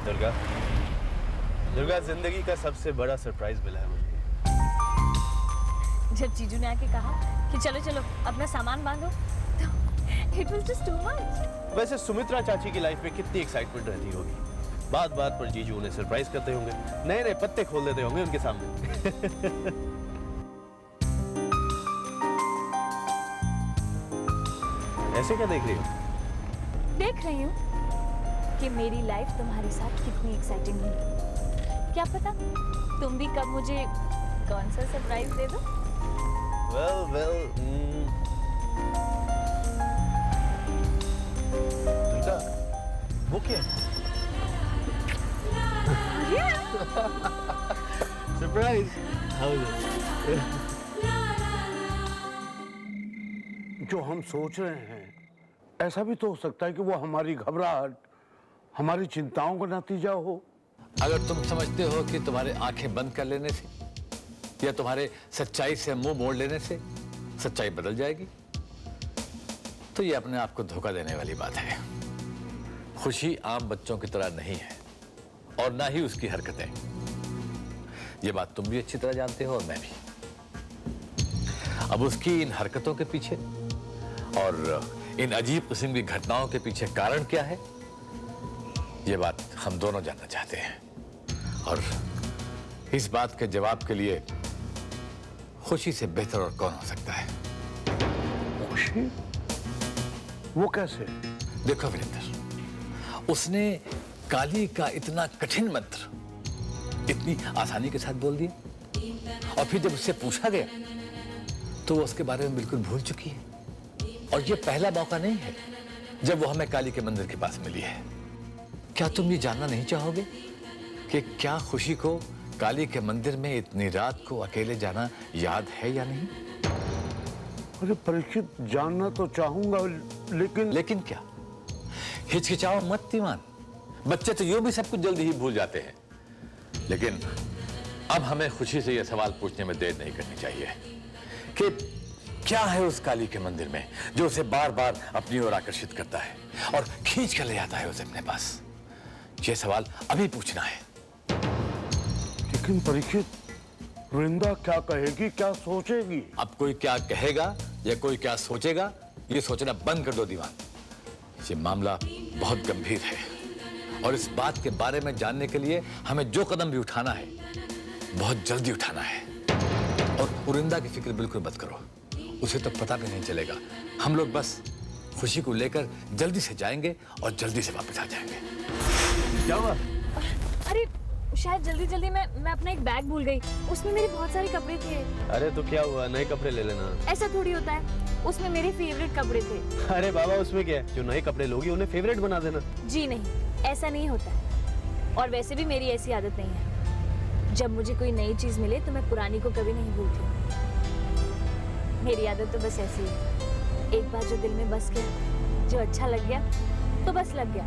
दुर्गा, दुर्गा जिंदगी का सबसे बड़ा सरप्राइज मिला है मुझे। जब जीजू ने आके कहा कि चलो चलो अपना सामान बांधो, तो it was just too much. वैसे सुमित्रा चाची की लाइफ में कितनी एक्साइटमेंट रहती होगी। बात बात पर जीजू उन्हें सरप्राइज करते होंगे, नए नए पत्ते खोल देते होंगे उनके सामने। ऐसे क्या देख रही हो? देख रही हूँ कि मेरी लाइफ तुम्हारे साथ कितनी एक्साइटिंग है। क्या पता तुम भी कब मुझे कौन सा सरप्राइज दे दो। well, दुर्गा, वो क्या? सरप्राइज। जो हम सोच रहे हैं ऐसा भी तो हो सकता है कि वो हमारी घबराहट, हमारी चिंताओं का नतीजा हो। अगर तुम समझते हो कि तुम्हारे आंखें बंद कर लेने से या तुम्हारे सच्चाई से मुंह मोड़ लेने से सच्चाई बदल जाएगी, तो ये अपने आप को धोखा देने वाली बात है। खुशी आम बच्चों की तरह नहीं है और ना ही उसकी हरकतें। ये बात तुम भी अच्छी तरह जानते हो और मैं भी। अब उसकी इन हरकतों के पीछे और इन अजीब किस्म की घटनाओं के पीछे कारण क्या है, ये बात हम दोनों जानना चाहते हैं। और इस बात के जवाब के लिए खुशी से बेहतर और कौन हो सकता है? खुशी? वो कैसे? देखो वीरेंद्र, उसने काली का इतना कठिन मंत्र इतनी आसानी के साथ बोल दिया, और फिर जब उससे पूछा गया तो वो उसके बारे में बिल्कुल भूल चुकी है। और ये पहला मौका नहीं है जब वो हमें काली के मंदिर के पास मिली है। क्या तुम ये जानना नहीं चाहोगे कि क्या खुशी को काली के मंदिर में इतनी रात को अकेले जाना याद है या नहीं? अरे परीक्षित, जानना तो चाहूंगा, लेकिन क्या? हिचकिचाओ मत दीवान। बच्चे तो यूं भी सब कुछ जल्दी ही भूल जाते हैं। लेकिन अब हमें खुशी से यह सवाल पूछने में देर नहीं करनी चाहिए कि क्या है उस काली के मंदिर में जो उसे बार बार अपनी ओर आकर्षित करता है और खींच कर ले आता है उसे अपने पास। यह सवाल अभी पूछना है। लेकिन परीक्षित, वृंदा क्या कहेगी, क्या सोचेगी? अब कोई क्या कहेगा या कोई क्या सोचेगा, ये सोचना बंद कर दो दीवान। ये मामला बहुत गंभीर है और इस बात के बारे में जानने के लिए हमें जो कदम भी उठाना है बहुत जल्दी उठाना है। और वृंदा की फिक्र बिल्कुल मत करो, उसे तो पता भी नहीं चलेगा। हम लोग बस खुशी को लेकर जल्दी से जाएंगे और जल्दी से वापस आ जाएंगे। क्या हुआ? अरे शायद जल्दी मैं अपना एक बैग भूल गई, उसमें मेरे बहुत सारे कपड़े थे। अरे तो क्या हुआ, नए कपड़े ले लेना। ऐसा थोड़ी होता है, उसमें मेरे फेवरेट कपड़े थे। अरे बाबा, उसमें क्या है, जो नए कपड़े लोगी उन्हें फेवरेट बना देना। जी नहीं, ऐसा नहीं होता। और वैसे भी मेरी ऐसी आदत नहीं है, जब मुझे कोई नई चीज मिले तो मैं पुरानी को कभी नहीं भूलती। मेरी आदत तो बस ऐसी है, एक बार जो दिल में बस गया, जो अच्छा लग गया तो बस लग गया,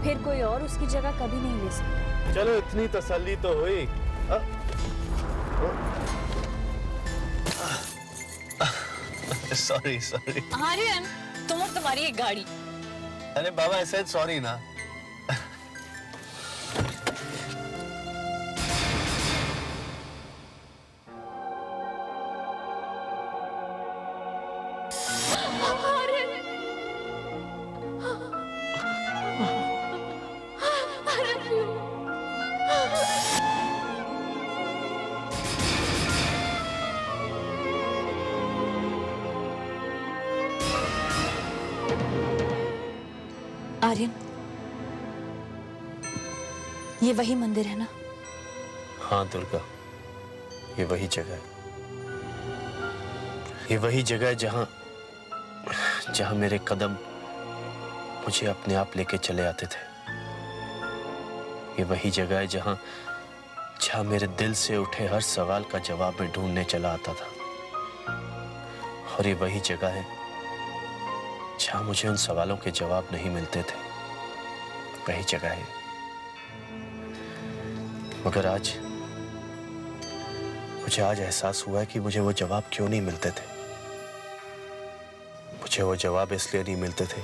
फिर कोई और उसकी जगह कभी नहीं ले सकता। चलो इतनी तसल्ली तो हुई। सॉरी। आर्यन, तुम और तुम्हारी एक गाड़ी। अरे बाबा, ऐसे सॉरी ना। आर्यन, ये वही मंदिर है ना? हाँ दुर्गा, ये वही जगह है। ये वही जगह है जहां मेरे कदम मुझे अपने आप लेके चले आते थे। ये वही जगह है जहां मेरे दिल से उठे हर सवाल का जवाब मैं ढूंढने चला आता था। और ये वही जगह है जहां मुझे उन सवालों के जवाब नहीं मिलते थे। वही जगह है। मगर मुझे आज एहसास हुआ है कि मुझे वो जवाब क्यों नहीं मिलते थे। मुझे वो जवाब इसलिए नहीं मिलते थे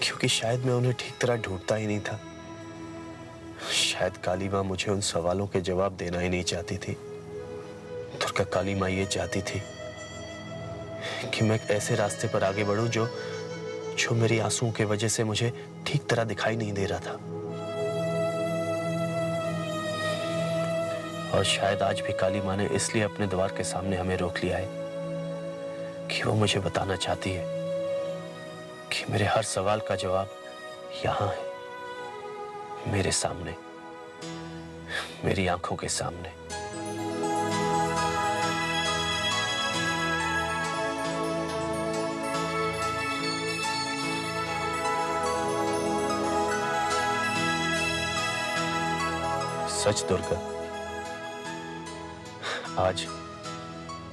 क्योंकि शायद मैं उन्हें ठीक तरह ढूंढता ही नहीं था। शायद काली माँ मुझे उन सवालों के जवाब देना ही नहीं चाहती थी। दुर्गा काली माँ ये चाहती थी कि मैं एक ऐसे रास्ते पर आगे बढ़ूं जो मेरी आंसुओं की वजह से मुझे ठीक तरह दिखाई नहीं दे रहा था। और शायद आज भी काली माँ ने इसलिए अपने द्वार के सामने हमें रोक लिया है कि वो मुझे बताना चाहती है कि मेरे हर सवाल का जवाब यहाँ है, मेरे सामने, मेरी आंखों के सामने। सच दुर्गा, आज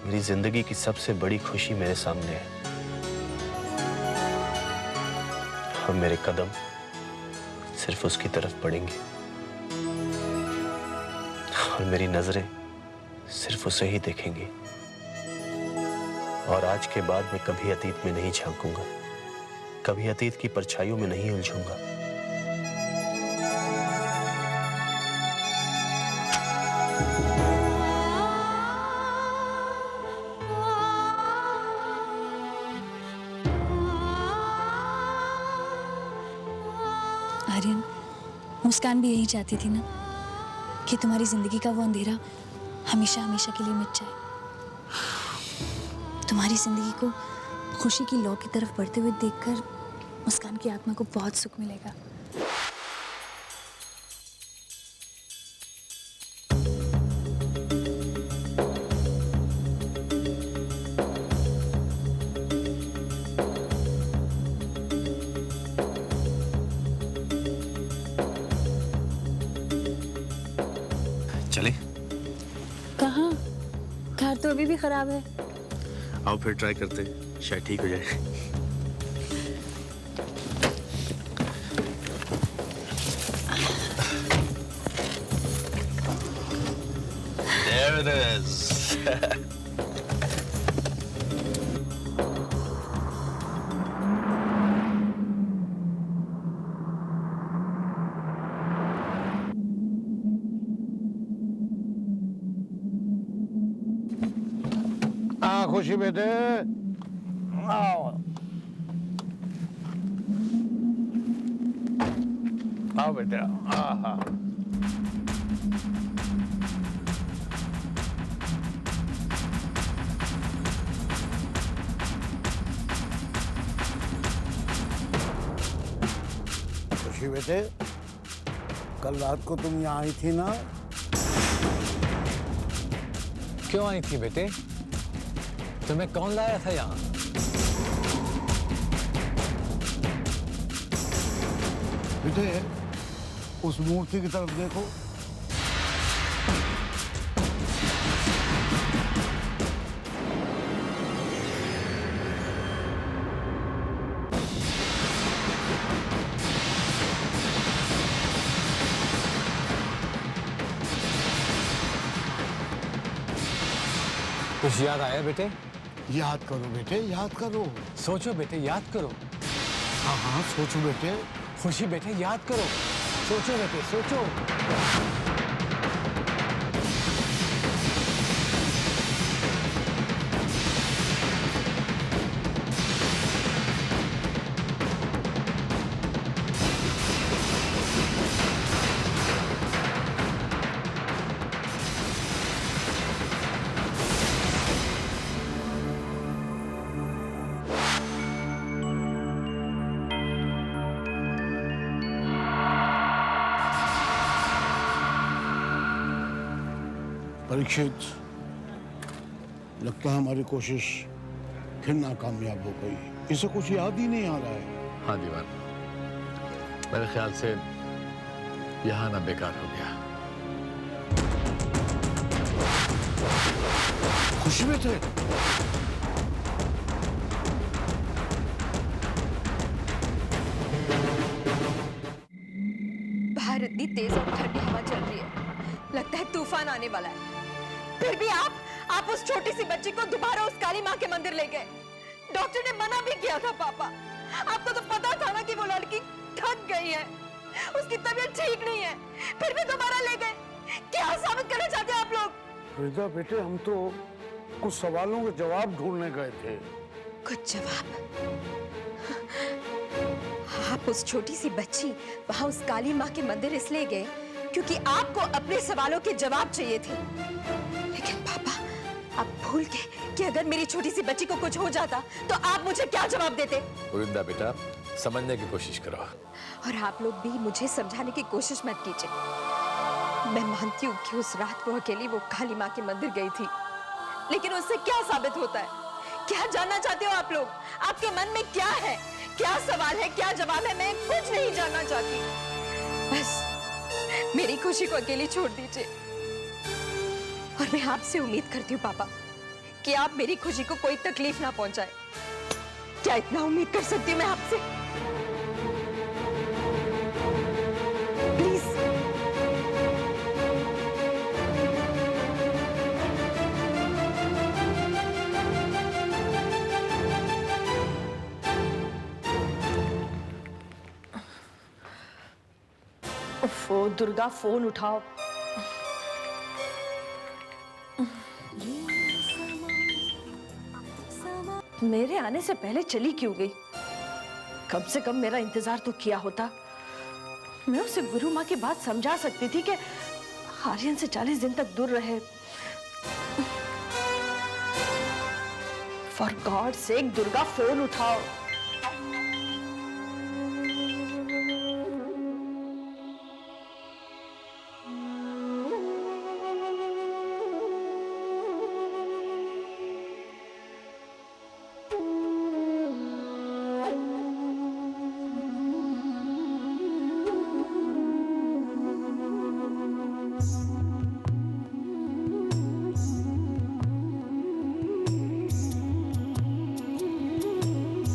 मेरी जिंदगी की सबसे बड़ी खुशी मेरे सामने है और मेरे कदम सिर्फ उसकी तरफ बढ़ेंगे और मेरी नजरें सिर्फ उसे ही देखेंगी। और आज के बाद मैं कभी अतीत में नहीं झांकूंगा, कभी अतीत की परछाइयों में नहीं उलझूंगा। आर्यन, मुस्कान भी यही चाहती थी ना कि तुम्हारी जिंदगी का वो अंधेरा हमेशा हमेशा के लिए मिट जाए। तुम्हारी जिंदगी को खुशी की लौ की तरफ बढ़ते हुए देखकर मुस्कान की आत्मा को बहुत सुख मिलेगा। चले? कहाँ? कार तो अभी भी खराब है। आओ फिर ट्राई करते हैं, शायद ठीक हो जाए। There it is. खुशी बेटे, आओ आओ बेटे, हाँ। खुशी बेटे, कल रात को तुम यहाँ आई थी ना? क्यों आई थी बेटे? तुम्हें कौन लाया था यहाँ? बेटे, उस मूर्ति की तरफ देखो। कुछ याद आया बेटे? याद करो बेटे, याद करो। सोचो बेटे, याद करो। हाँ हाँ, सोचो बेटे। खुशी बेटे, याद करो। सोचो बेटे, सोचो। परीक्षित, लगता है हमारी कोशिश फिर नाकामयाब हो गई। इसे कुछ याद ही नहीं आ रहा है। हाँ दीवान, मेरे ख्याल से यहाँ ना बेकार हो गया। खुशी बेटे, बाहर इतनी तेज और ठंडी हवा चल रही है, लगता है तूफान आने वाला है। फिर भी आप उस छोटी सी बच्ची को दोबारा उस काली माँ के मंदिर ले गए। डॉक्टर ने मना भी किया था पापा। आपको तो पता था ना कि वो लड़की थक गई है। उसकी तबीयत ठीक नहीं है, फिर भी दोबारा ले गए। क्या साबित करना चाहते हैं आप लोग? फरीदा बेटे, हम तो कुछ सवालों के जवाब ढूंढने गए थे। कुछ जवाब? आप उस छोटी सी बच्ची वहां उस काली माँ के मंदिर इसलिए गए क्योंकि आपको अपने सवालों के जवाब चाहिए थे। लेकिन पापा, आप भूल गए कि अगर मेरी छोटी सी बच्ची को कुछ हो जाता तो आप मुझे क्या जवाब देते? वृंदा बेटा, समझने की कोशिश करो। और आप लोग भी मुझे समझाने की कोशिश मत कीजिए। मैं मानती हूँ कि उस रात वो अकेली वो काली माँ के मंदिर गई थी, लेकिन उससे क्या साबित होता है? क्या जानना चाहते हो आप लोग? आपके मन में क्या है? क्या सवाल है, क्या जवाब है? मैं कुछ नहीं जानना चाहती। बस मेरी खुशी को अकेली छोड़ दीजिए। और मैं आपसे उम्मीद करती हूँ पापा कि आप मेरी खुशी को कोई तकलीफ ना पहुंचाए। क्या इतना उम्मीद कर सकती हूँ मैं आपसे? प्लीज। ओफो, दुर्गा फोन उठाओ। मेरे आने से पहले चली क्यों गई? कम से कम मेरा इंतजार तो किया होता। मैं उसे गुरु माँ की बात समझा सकती थी कि आर्यन से 40 दिन तक दूर रहे। For God sake Durga, phone उठाओ।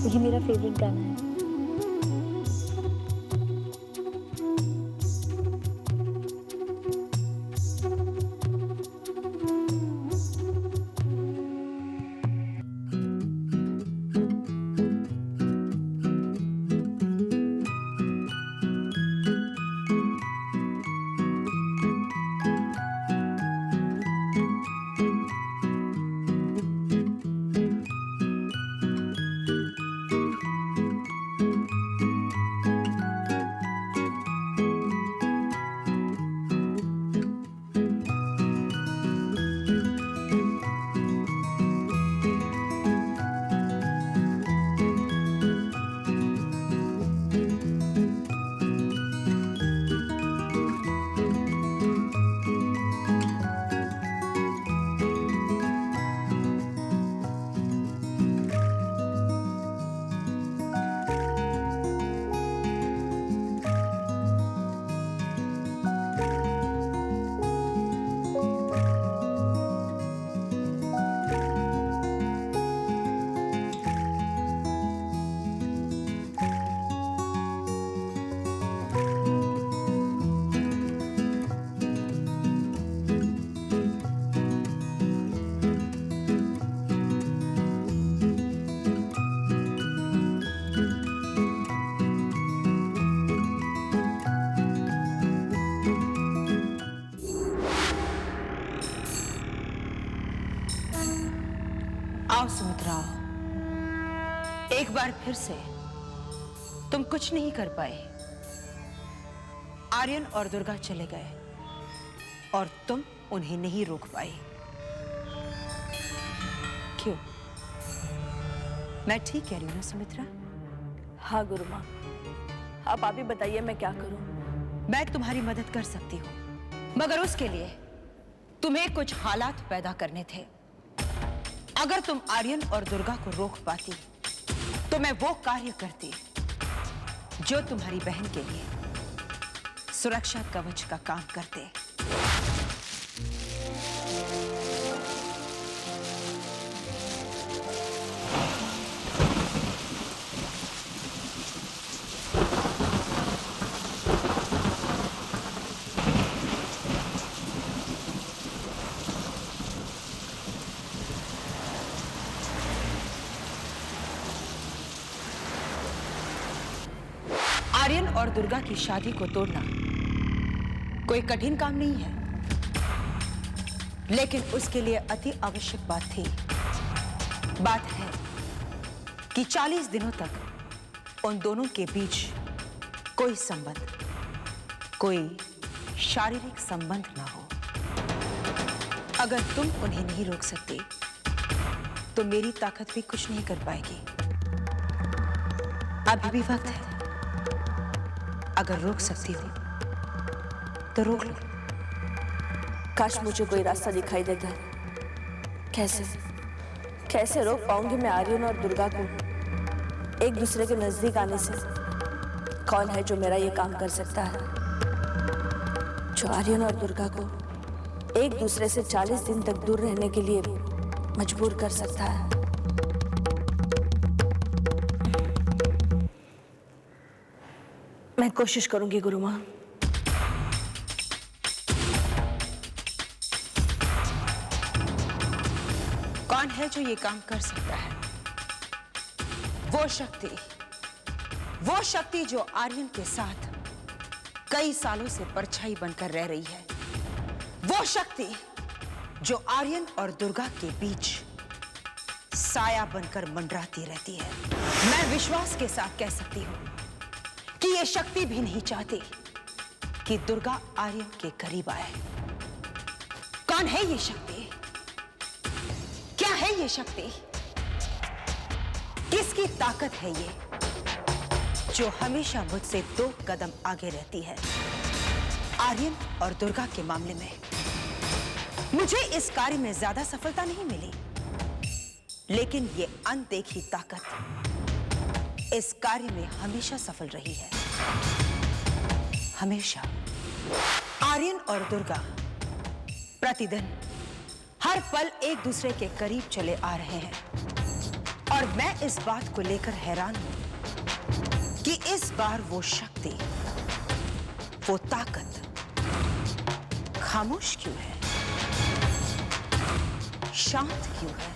ये मेरा फेवरेट गाना है। आओ सुमित्रा, एक बार फिर से तुम कुछ नहीं कर पाए। आर्यन और दुर्गा चले गए और तुम उन्हें नहीं रोक पाई। क्यों? मैं ठीक कह रही हूं ना सुमित्रा? हाँ गुरु माँ, अब आप ही बताइए मैं क्या करूं? मैं तुम्हारी मदद कर सकती हूँ, मगर उसके लिए तुम्हें कुछ हालात पैदा करने थे। अगर तुम आर्यन और दुर्गा को रोक पाती तो मैं वो कार्य करती जो तुम्हारी बहन के लिए सुरक्षा कवच का काम करते। आर्यन और दुर्गा की शादी को तोड़ना कोई कठिन काम नहीं है, लेकिन उसके लिए अति आवश्यक बात थी। बात है कि 40 दिनों तक उन दोनों के बीच कोई संबंध, कोई शारीरिक संबंध ना हो। अगर तुम उन्हें नहीं रोक सकते तो मेरी ताकत भी कुछ नहीं कर पाएगी। अभी भी वक्त है, अगर रोक सकती हो तो रोक लो। काश मुझे कोई रास्ता दिखाई देता। कैसे रोक पाऊंगी मैं आर्यन और दुर्गा को एक दूसरे के नजदीक आने से? कौन है जो मेरा ये काम कर सकता है, जो आर्यन और दुर्गा को एक दूसरे से 40 दिन तक दूर रहने के लिए मजबूर कर सकता है? मैं कोशिश करूंगी गुरु मां। कौन है जो ये काम कर सकता है? वो शक्ति जो आर्यन के साथ कई सालों से परछाई बनकर रह रही है। वो शक्ति जो आर्यन और दुर्गा के बीच साया बनकर मंडराती रहती है। मैं विश्वास के साथ कह सकती हूं कि ये शक्ति भी नहीं चाहती कि दुर्गा आर्यन के करीब आए। कौन है ये शक्ति? क्या है ये शक्ति? किसकी ताकत है ये जो हमेशा मुझसे 2 कदम आगे रहती है? आर्यन और दुर्गा के मामले में मुझे इस कार्य में ज्यादा सफलता नहीं मिली, लेकिन ये अनदेखी ताकत इस कार्य में हमेशा सफल रही है। हमेशा। आर्यन और दुर्गा प्रतिदिन हर पल एक दूसरे के करीब चले आ रहे हैं, और मैं इस बात को लेकर हैरान हूं कि इस बार वो शक्ति, वो ताकत खामोश क्यों है, शांत क्यों है?